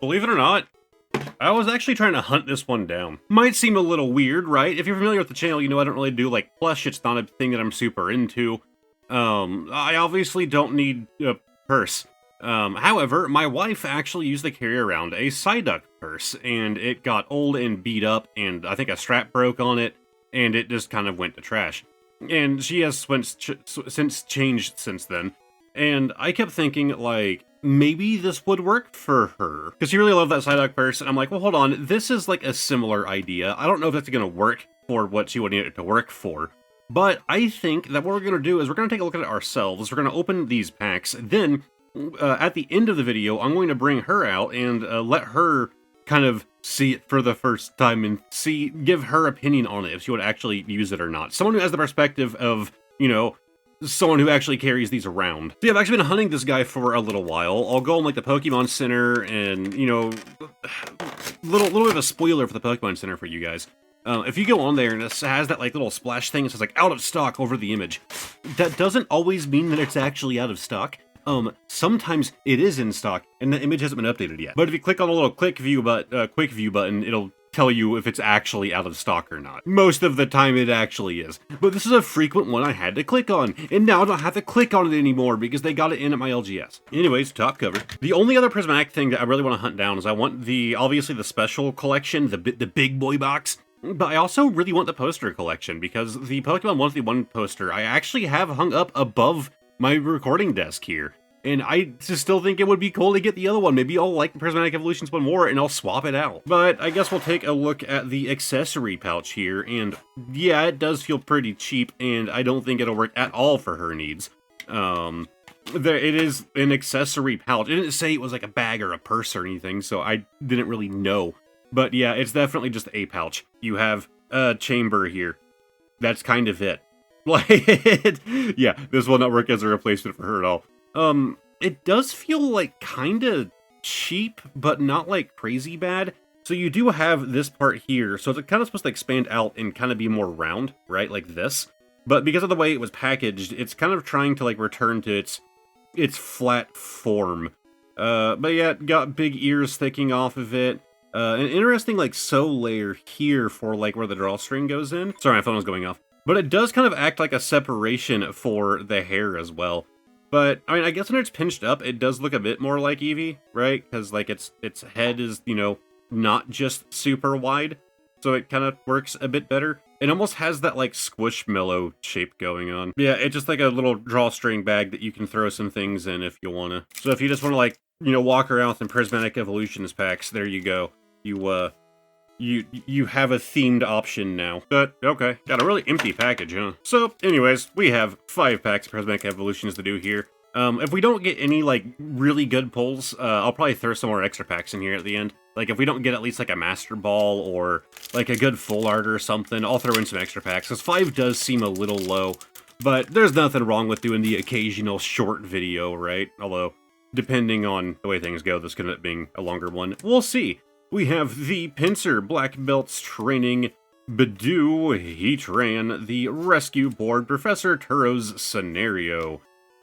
Believe it or not, I was actually trying to hunt this one down. Might seem a little weird, right? If you're familiar with the channel, you know I don't really do, like, plush. It's not a thing that I'm super into. I obviously don't need a purse. However, my wife actually used to carry around a Psyduck purse, and it got old and beat up, and I think a strap broke on it, and it just kind of went to trash. And she has since changed since then. And I kept thinking, like, maybe this would work for her. Because she really loved that Psyduck purse, and I'm like, well, hold on, this is like a similar idea. I don't know if that's going to work for what she would need it to work for. But I think that what we're going to do is we're going to take a look at it ourselves. We're going to open these packs. Then, at the end of the video, I'm going to bring her out and let her kind of see it for the first time and give her opinion on it, if she would actually use it or not. Someone who has the perspective of, you know, someone who actually carries these around. So yeah, I've actually been hunting this guy for a little while. I'll go on like the Pokemon Center and, you know, little bit of a spoiler for the Pokemon Center for you guys. If you go on there and it has that like little splash thing, it says like out of stock over the image. That doesn't always mean that it's actually out of stock. Sometimes it is in stock and the image hasn't been updated yet. But if you click on the little quick view button, it'll tell you if it's actually out of stock or not. Most of the time it actually is. But this is a frequent one I had to click on, and now I don't have to click on it anymore because they got it in at my LGS. Anyways, top cover. The only other Prismatic thing that I really want to hunt down is I want obviously the special collection, the big boy box. But I also really want the poster collection because the Pokemon 151 poster I actually have hung up above my recording desk here. And I just still think it would be cool to get the other one. Maybe I'll like the Prismatic Evolutions one more and I'll swap it out. But I guess we'll take a look at the accessory pouch here. And yeah, it does feel pretty cheap and I don't think it'll work at all for her needs. It is an accessory pouch. It didn't say it was like a bag or a purse or anything, so I didn't really know. But yeah, it's definitely just a pouch. You have a chamber here. That's kind of it. Like, yeah, this will not work as a replacement for her at all. It does feel like kinda cheap, but not like crazy bad. So you do have this part here, so it's kind of supposed to expand out and kind of be more round, right? Like this. But because of the way it was packaged, it's kind of trying to like return to its flat form. But yeah, it got big ears sticking off of it. An interesting like sew layer here for like where the drawstring goes in. Sorry, my phone was going off. But it does kind of act like a separation for the hair as well. But, I mean, I guess when it's pinched up, it does look a bit more like Eevee, right? Because, like, its head is, you know, not just super wide. So it kind of works a bit better. It almost has that, like, squishmallow shape going on. Yeah, it's just like a little drawstring bag that you can throw some things in if you want to. So if you just want to, like, you know, walk around with some Prismatic Evolutions packs, there you go. You have a themed option now. But, okay, got a really empty package, huh? So, anyways, we have 5 packs of Prismatic Evolutions to do here. If we don't get any, like, really good pulls, I'll probably throw some more extra packs in here at the end. Like, if we don't get at least, like, a Master Ball or, like, a good Full Art or something, I'll throw in some extra packs, because 5 does seem a little low. But there's nothing wrong with doing the occasional short video, right? Although, depending on the way things go, this could end up being a longer one. We'll see. We have the Pinsir Black Belts Training Bidoo Heatran, the Rescue Board Professor Turo's Scenario,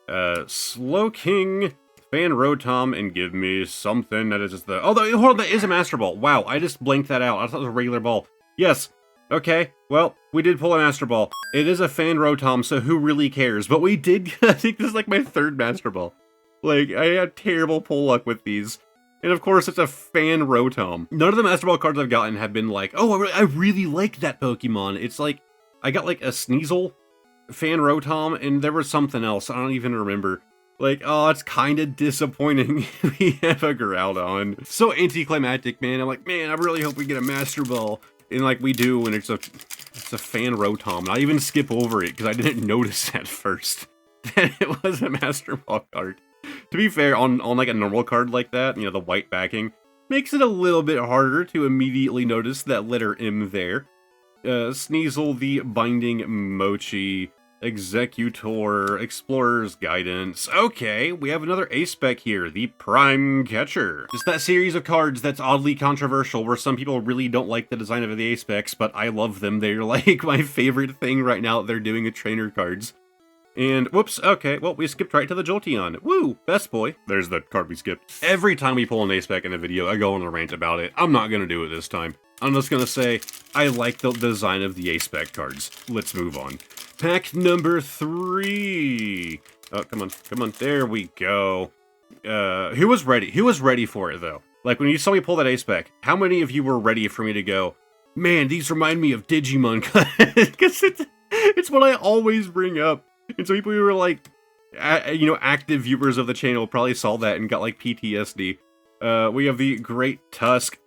Slowking, Fan Rotom, and give me something that is just the... Oh, hold on, that is a Master Ball. Wow, I just blanked that out. I thought it was a regular ball. Yes. Okay, well, we did pull a Master Ball. It is a Fan Rotom, so who really cares? But we did... I think this is like my 3rd Master Ball. Like, I had terrible pull luck with these. And of course, it's a Fan Rotom. None of the Master Ball cards I've gotten have been like, oh, I really like that Pokemon. It's like, I got like a Sneasel, Fan Rotom, and there was something else. I don't even remember. Like, oh, it's kind of disappointing. We have a Groudon. So anticlimactic, man. I'm like, man, I really hope we get a Master Ball. And like we do, and it's a Fan Rotom. I even skip over it because I didn't notice at first that it was a Master Ball card. To be fair, on like a normal card like that, you know, the white backing, makes it a little bit harder to immediately notice that letter M there. Sneasel, the Binding Mochi, Executor, Explorer's Guidance. Okay, we have another A-Spec here, the Prime Catcher. Just that series of cards that's oddly controversial, where some people really don't like the design of the A-Specs, but I love them. They're like my favorite thing right now that they're doing with trainer cards. And, whoops, okay, well, we skipped right to the Jolteon. Woo, best boy. There's the card we skipped. Every time we pull an ace pack in a video, I go on a rant about it. I'm not gonna do it this time. I'm just gonna say, I like the design of the ace pack cards. Let's move on. Pack number 3. Oh, come on, there we go. Who was ready? Who was ready for it, though? Like, when you saw me pull that ace pack, how many of you were ready for me to go, man, these remind me of Digimon? Because it's what I always bring up. And so people who were like, you know, active viewers of the channel probably saw that and got like PTSD. We have the Great Tusk.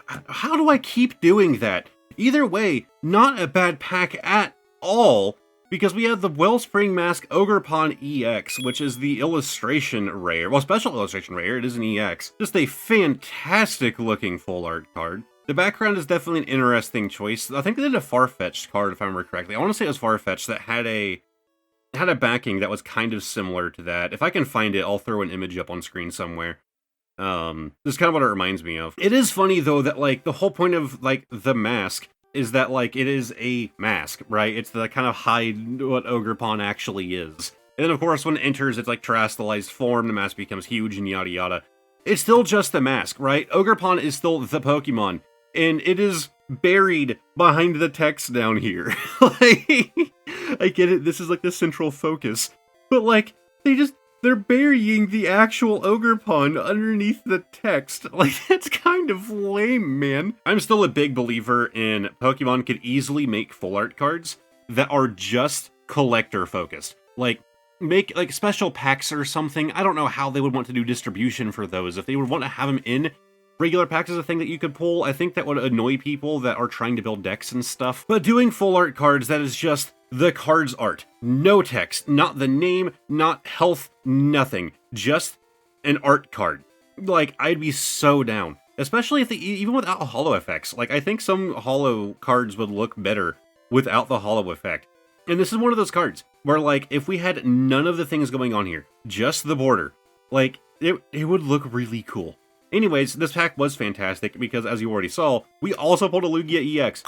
How do I keep doing that? Either way, not a bad pack at all, because we have the Wellspring Mask Ogerpon EX, which is the illustration rare. Well, special illustration rare, it is an EX. Just a fantastic looking full art card. The background is definitely an interesting choice. I think they did a Farfetch'd card, if I remember correctly. I want to say it was Farfetch'd that had a backing that was kind of similar to that. If I can find it, I'll throw an image up on screen somewhere. This is kind of what it reminds me of. It is funny, though, that, like, the whole point of, like, the mask is that, like, it is a mask, right? It's the kind of hide what Ogerpon actually is. And then, of course, when it enters its, like, terrestrialized form, the mask becomes huge and yada yada. It's still just a mask, right? Ogerpon is still the Pokemon, and it is buried behind the text down here. Like, I get it, this is, like, the central focus. But, like, they're burying the actual Ogerpon underneath the text. Like, that's kind of lame, man. I'm still a big believer in Pokemon could easily make full art cards that are just collector focused. Like, make, like, special packs or something. I don't know how they would want to do distribution for those. If they would want to have them in regular packs as a thing that you could pull, I think that would annoy people that are trying to build decks and stuff. But doing full art cards that is just the card's art. No text, not the name, not health, nothing. Just an art card. Like, I'd be so down. Especially if even without holo effects. Like, I think some holo cards would look better without the holo effect. And this is one of those cards where, like, if we had none of the things going on here, just the border, like, it would look really cool. Anyways, this pack was fantastic because, as you already saw, we also pulled a Lugia EX.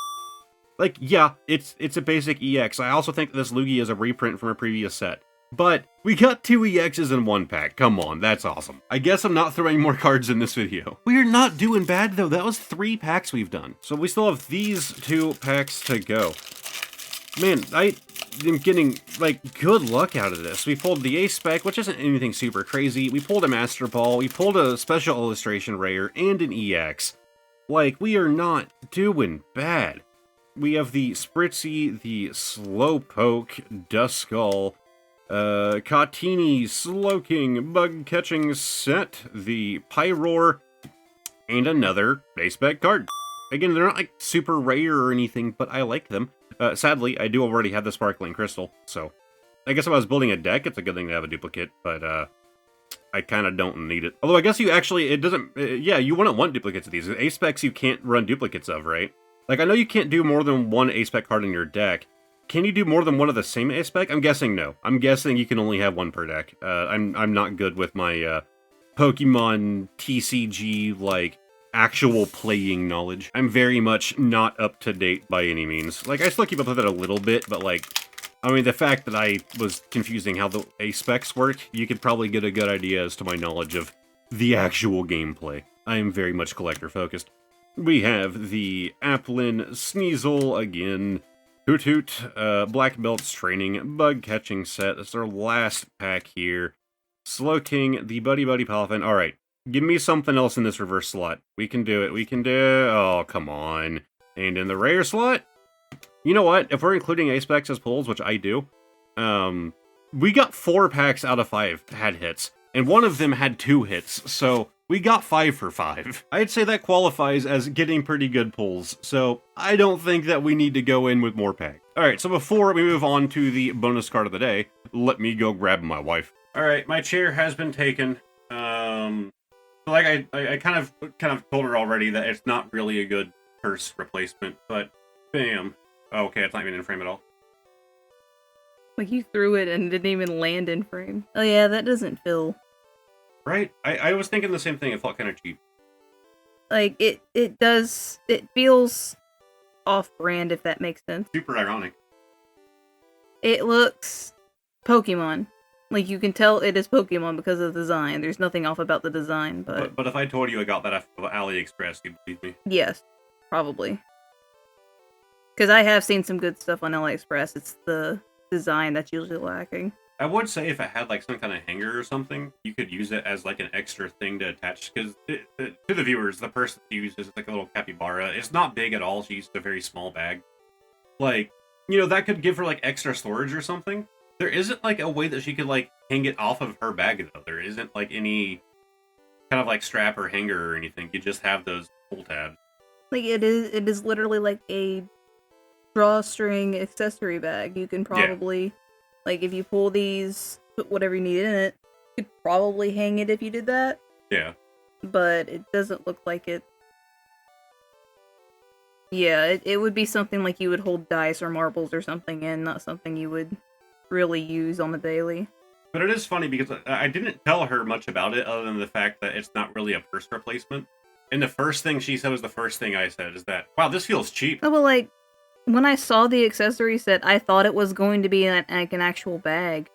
Like, yeah, it's a basic EX. I also think this Lugia is a reprint from a previous set. But we got 2 EXs in one pack. Come on, that's awesome. I guess I'm not throwing more cards in this video. We are not doing bad, though. That was 3 packs we've done. So we still have these 2 packs to go. Man, I am getting, like, good luck out of this. We pulled the Ace Spec, which isn't anything super crazy. We pulled a Master Ball. We pulled a Special Illustration Rare and an EX. Like, we are not doing bad. We have the Spritzy, the Slowpoke, Duskull, Cotini, Slowking, Bug-Catching Set, the Pyroar, and another Ace Spec card. Again, they're not, like, super rare or anything, but I like them. Sadly, I do already have the Sparkling Crystal, so I guess if I was building a deck, it's a good thing to have a duplicate, but, I kind of don't need it. Although I guess you actually, it doesn't, yeah, you wouldn't want duplicates of these. Ace Specs you can't run duplicates of, right? Like, I know you can't do more than one Ace Spec card in your deck. Can you do more than one of the same Ace Spec? I'm guessing no. I'm guessing you can only have one per deck. I'm not good with my, Pokemon TCG, like, actual playing knowledge. I'm very much not up to date by any means. Like, I still keep up with it a little bit, but, like, I mean, the fact that I was confusing how the Ace Specs work, you could probably get a good idea as to my knowledge of the actual gameplay. I am very much collector-focused. We have the Applin, Sneasel again, Hoot Hoot, Black Belt's Training, Bug-Catching Set. That's our last pack here. Slowking, the Buddy Buddy Palafin. Alright, give me something else in this reverse slot. We can do it, we can do it. Oh, come on. And in the rare slot? You know what? If we're including Ace Specs as pulls, which I do, we got 4 packs out of 5 had hits, and one of them had 2 hits, so we got 5 for 5. I'd say that qualifies as getting pretty good pulls, so I don't think that we need to go in with more packs. Alright, so before we move on to the bonus card of the day, let me go grab my wife. Alright, my chair has been taken. Like I kind of told her already that it's not really a good purse replacement, but bam. Oh, okay, it's not even in frame at all. Like, you threw it and didn't even land in frame. Oh yeah, that doesn't feel... Right? I was thinking the same thing. It felt kind of cheap. Like, it does... It feels off-brand, if that makes sense. Super ironic. It looks Pokemon. Like, you can tell it is Pokemon because of the design. There's nothing off about the design, but... But if I told you I got that off of AliExpress, you'd believe me. Yes, probably. Because I have seen some good stuff on AliExpress. It's the design that's usually lacking. I would say if it had like some kind of hanger or something, you could use it as like an extra thing to attach. Because to the viewers, the person uses like a little capybara. It's not big at all. She used a very small bag. Like, you know, that could give her like extra storage or something. There isn't like a way that she could like hang it off of her bag though. There isn't like any kind of like strap or hanger or anything. You just have those pull tabs. Like, it is literally like a drawstring accessory bag. You can probably, like, if you pull these, put whatever you need in it, you could probably hang it if you did that. Yeah. But it doesn't look like it. Yeah, it would be something like you would hold dice or marbles or something in, not something you would really use on the daily. But it is funny because I didn't tell her much about it other than the fact that it's not really a purse replacement. And the first thing she said was the first thing I said is that, wow, this feels cheap. Oh, but like, when I saw the accessory set, I thought it was going to be like an actual bag.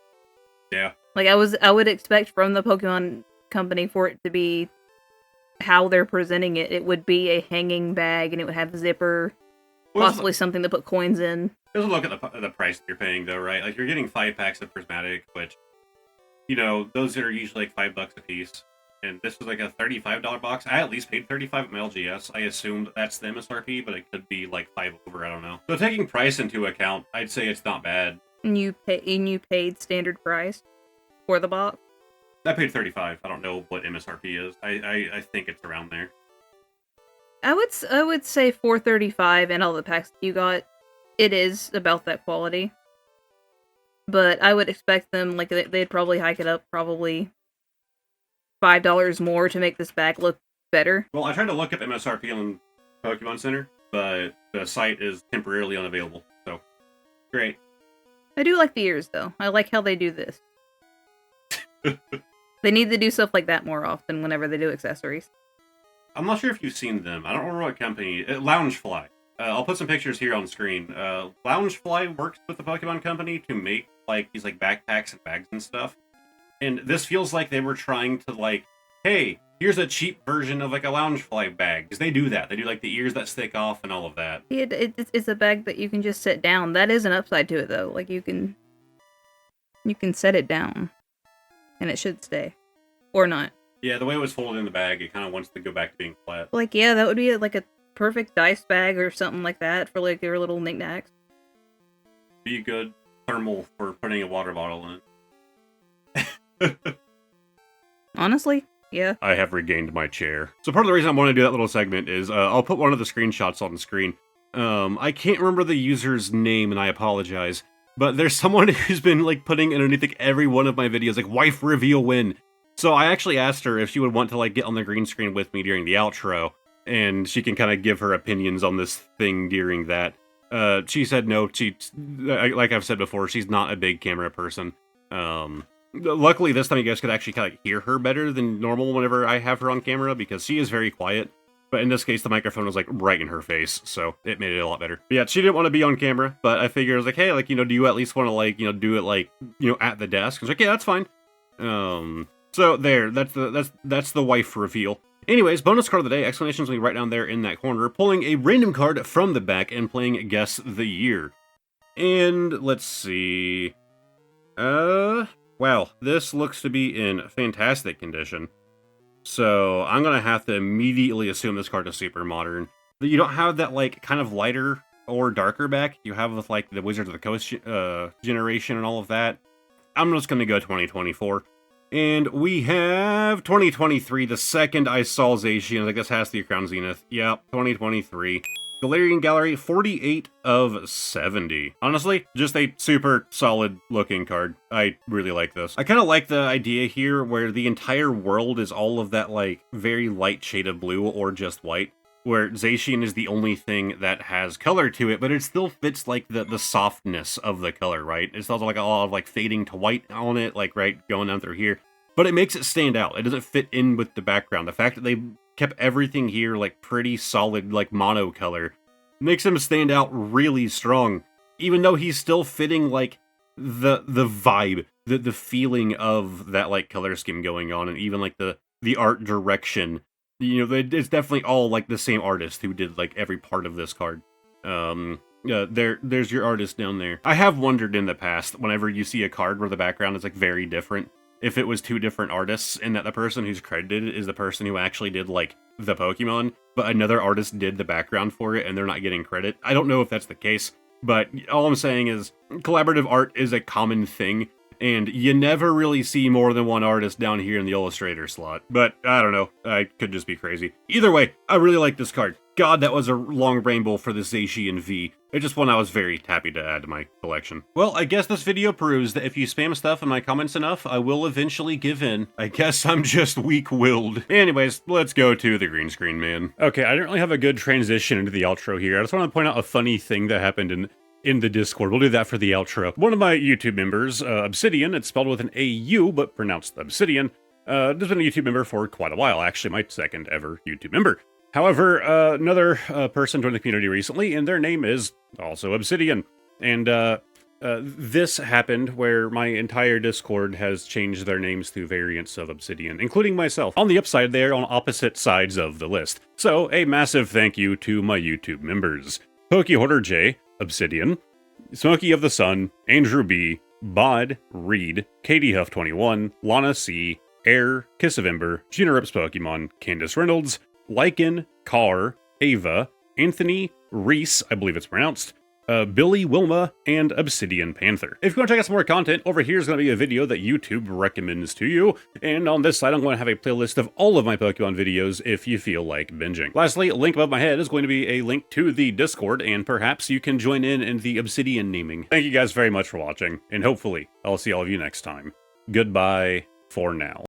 Yeah. Like, I would expect from the Pokemon company for it to be how they're presenting it. It would be a hanging bag, and it would have a zipper, possibly something to put coins in. Just look at the price that you're paying, though, right? Like, you're getting 5 packs of Prismatic, which, you know, those are usually like $5 a piece. And this was like a $35 box. I at least paid $35 at my LGS. I assumed that's the MSRP, but it could be like 5 over, I don't know. So taking price into account, I'd say it's not bad. And you paid standard price for the box? I paid $35. I don't know what MSRP is. I think it's around there. I would say $4.35 and all the packs that you got. It is about that quality. But I would expect them, like, they'd probably hike it up probably $5 more to make this bag look better. Well, I tried to look up MSRP on Pokemon Center, but the site is temporarily unavailable. So, great. I do like the ears, though. I like how they do this. They need to do stuff like that more often whenever they do accessories. I'm not sure if you've seen them. I don't remember what company. Loungefly. I'll put some pictures here on screen. Loungefly works with the Pokemon Company to make like these like backpacks and bags and stuff. And this feels like they were trying to like, hey, here's a cheap version of like a Loungefly bag. Because they do that. They do like the ears that stick off and all of that. It's a bag that you can just set down. That is an upside to it though. Like you can set it down. And it should stay. Or not. Yeah, the way it was folded in the bag, it kind of wants to go back to being flat. Like, yeah, that would be like a perfect dice bag or something like that for like your little knickknacks. Be good thermal for putting a water bottle in it. Honestly, yeah. I have regained my chair. So part of the reason I want to do that little segment is I'll put one of the screenshots on the screen. I can't remember the user's name, and I apologize. But there's someone who's been like putting underneath like every one of my videos, like wife reveal win. So I actually asked her if she would want to like get on the green screen with me during the outro, and she can kind of give her opinions on this thing during that. She said no. She, like I've said before, she's not a big camera person. Luckily this time you guys could actually kind of hear her better than normal whenever I have her on camera, because she is very quiet. But in this case, the microphone was like right in her face, so it made it a lot better. But yeah, she didn't want to be on camera, but I figured I was like, hey, like, you know, do you at least want to like, you know, do it like, you know, at the desk? I was like, yeah, that's fine. So there, that's the wife reveal. Anyways, bonus card of the day, explanations will be right down there in that corner, pulling a random card from the back and playing Guess the Year. And let's see. Wow, this looks to be in fantastic condition. So I'm gonna have to immediately assume this card is super modern. You don't have that like kind of lighter or darker back you have with like the Wizards of the Coast generation and all of that. I'm just gonna go 2024. And we have 2023, the second I saw Zacian. I guess has to be Crown Zenith. Yep, 2023. Galarian Gallery, 48 of 70. Honestly, just a super solid looking card. I really like this. I kind of like the idea here where the entire world is all of that like very light shade of blue or just white, where Zacian is the only thing that has color to it, but it still fits like the softness of the color, right? It's also like a lot of like fading to white on it, like right going down through here, but it makes it stand out. It doesn't fit in with the background. The fact that they kept everything here like pretty solid, like mono color, makes him stand out really strong, even though he's still fitting like the vibe, the feeling of that like color scheme going on, and even like the art direction. You know, it's definitely all like the same artist who did like every part of this card. There's your artist down there. I have wondered in the past, whenever you see a card where the background is like very different, if it was two different artists and that the person who's credited is the person who actually did like the Pokemon, but another artist did the background for it and they're not getting credit. I don't know if that's the case, but all I'm saying is collaborative art is a common thing, and you never really see more than one artist down here in the illustrator slot. But I don't know, I could just be crazy. Either way, I really like this card. God, that was a long rainbow for the Zacian V. It's just one I was very happy to add to my collection. Well, I guess this video proves that if you spam stuff in my comments enough, I will eventually give in. I guess I'm just weak-willed. Anyways, let's go to the green screen, man. Okay, I didn't really have a good transition into the outro here. I just want to point out a funny thing that happened in the Discord. We'll do that for the outro. One of my YouTube members, Obsidian, it's spelled with an A-U, but pronounced Obsidian, has been a YouTube member for quite a while, actually my second ever YouTube member. However, another person joined the community recently, and their name is also Obsidian. And this happened where my entire Discord has changed their names to variants of Obsidian, including myself. On the upside, they're on opposite sides of the list. So, a massive thank you to my YouTube members. Pokehoarder J, Obsidian, Smokey of the Sun, Andrew B, Bod, Reed, Katie Huff 21, Lana C, Air, Kiss of Ember, Gina Rips Pokemon, Candace Reynolds, Lycan, Carr, Ava, Anthony, Reese, I believe it's pronounced, Billy, Wilma, and Obsidian Panther. If you want to check out some more content, over here is going to be a video that YouTube recommends to you, and on this side I'm going to have a playlist of all of my Pokemon videos if you feel like binging. Lastly, a link above my head is going to be a link to the Discord, and perhaps you can join in the Obsidian naming. Thank you guys very much for watching, and hopefully I'll see all of you next time. Goodbye for now.